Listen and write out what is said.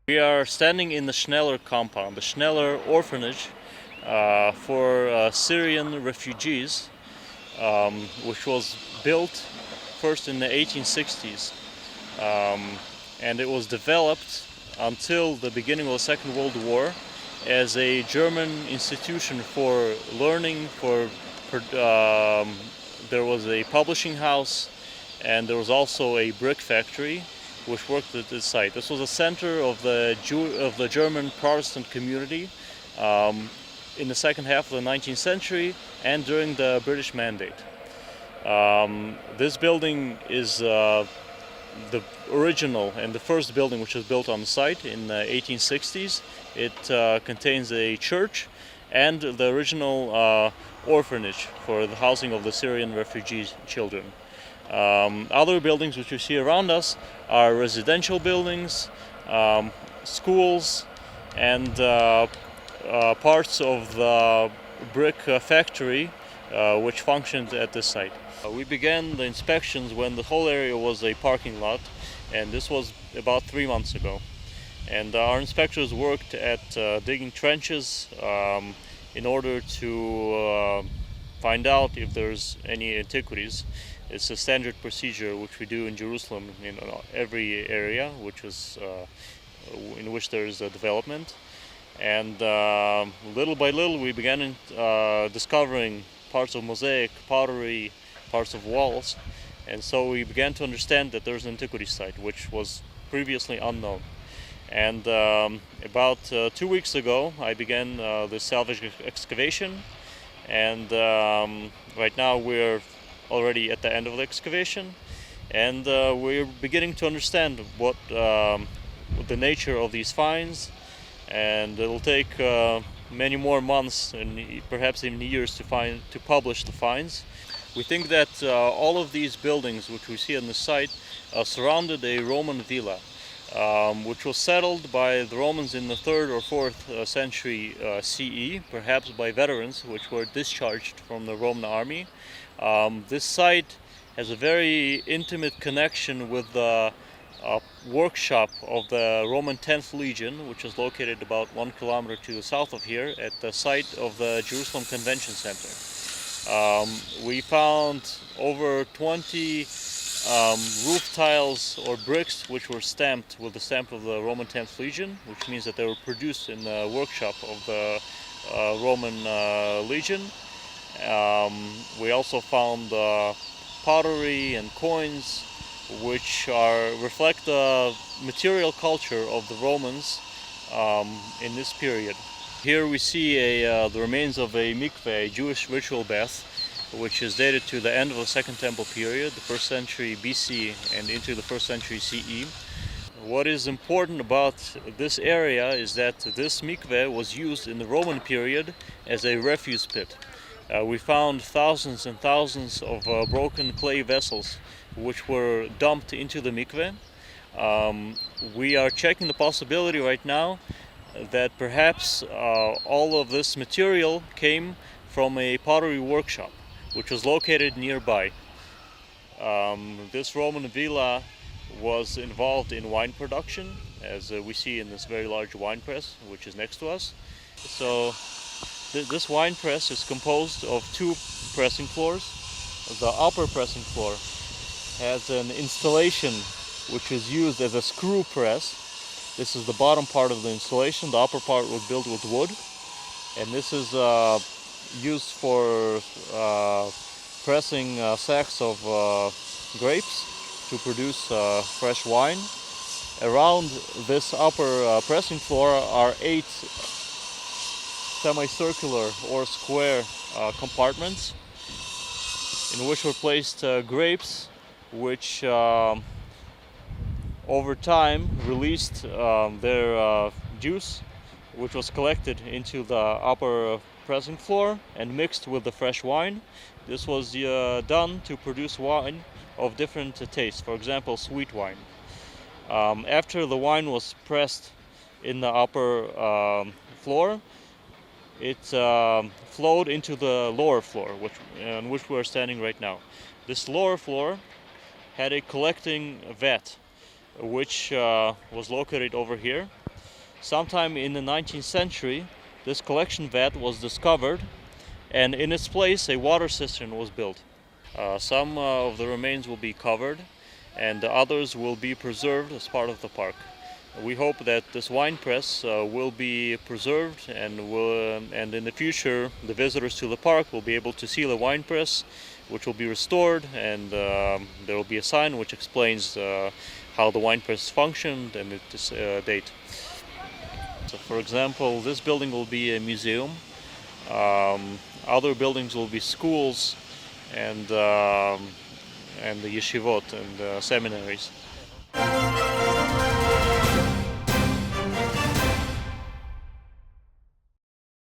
We are standing in the Schneller compound, the Schneller orphanage for Syrian refugees, which was built first in the 1860s, and it was developed until the beginning of the Second World War as a German institution for learning. There was a publishing house, and there was also a brick factory which worked at this site. This was a center of the German Protestant community in the second half of the 19th century and during the British Mandate. This building is the original and the first building which was built on the site in the 1860s. It contains a church and the original orphanage for the housing of the Syrian refugee children. Other buildings which you see around us are residential buildings, schools, and parts of the brick factory which functioned at this site. We began the inspections when the whole area was a parking lot, and this was about 3 months ago. And our inspectors worked at digging trenches in order to find out if there's any antiquities. It's a standard procedure which we do in Jerusalem in every area in which there is a development. And little by little we began discovering parts of mosaic, pottery, parts of walls, and so we began to understand that there's an antiquity site which was previously unknown. And about 2 weeks ago I began the salvage excavation, and right now we're already at the end of the excavation, and we're beginning to understand what the nature of these finds, and it'll take many more months and perhaps even years to publish the finds. We think that all of these buildings which we see on the site surrounded a Roman villa, which was settled by the Romans in the 3rd or 4th century CE, perhaps by veterans which were discharged from the Roman army. This site has a very intimate connection with the workshop of the Roman 10th Legion, which is located about 1 kilometer to the south of here at the site of the Jerusalem Convention Center. We found over 20 roof tiles or bricks which were stamped with the stamp of the Roman 10th Legion, which means that they were produced in the workshop of the Roman Legion. We also found pottery and coins which reflect the material culture of the Romans in this period. Here we see the remains of a mikveh, a Jewish ritual bath, which is dated to the end of the Second Temple period, the 1st century BC and into the 1st century CE. What is important about this area is that this mikveh was used in the Roman period as a refuse pit. We found thousands and thousands of broken clay vessels which were dumped into the mikveh. We are checking the possibility right now that perhaps all of this material came from a pottery workshop which was located nearby. This Roman villa was involved in wine production, as we see in this very large wine press which is next to us. So this wine press is composed of 2 pressing floors. The upper pressing floor has an installation which is used as a screw press. This is the bottom part of the installation. The upper part was built with wood, and this is used for pressing sacks of grapes to produce fresh wine. Around this upper pressing floor are 8 semicircular or square compartments in which were placed grapes which over time released their juice, which was collected into the upper pressing floor and mixed with the fresh wine. This was done to produce wine of different tastes, for example sweet wine. After the wine was pressed in the upper floor, it flowed into the lower floor, on which we're standing right now. This lower floor had a collecting vat which was located over here, Sometime in the 19th century, this collection vat was discovered, and in its place a water cistern was built. Some of the remains will be covered, and the others will be preserved as part of the park. We hope that this wine press will be preserved, and in the future the visitors to the park will be able to see the wine press, which will be restored, and there will be a sign which explains how the wine press functioned and its date. So, for example, this building will be a museum. Other buildings will be schools and the yeshivot and seminaries.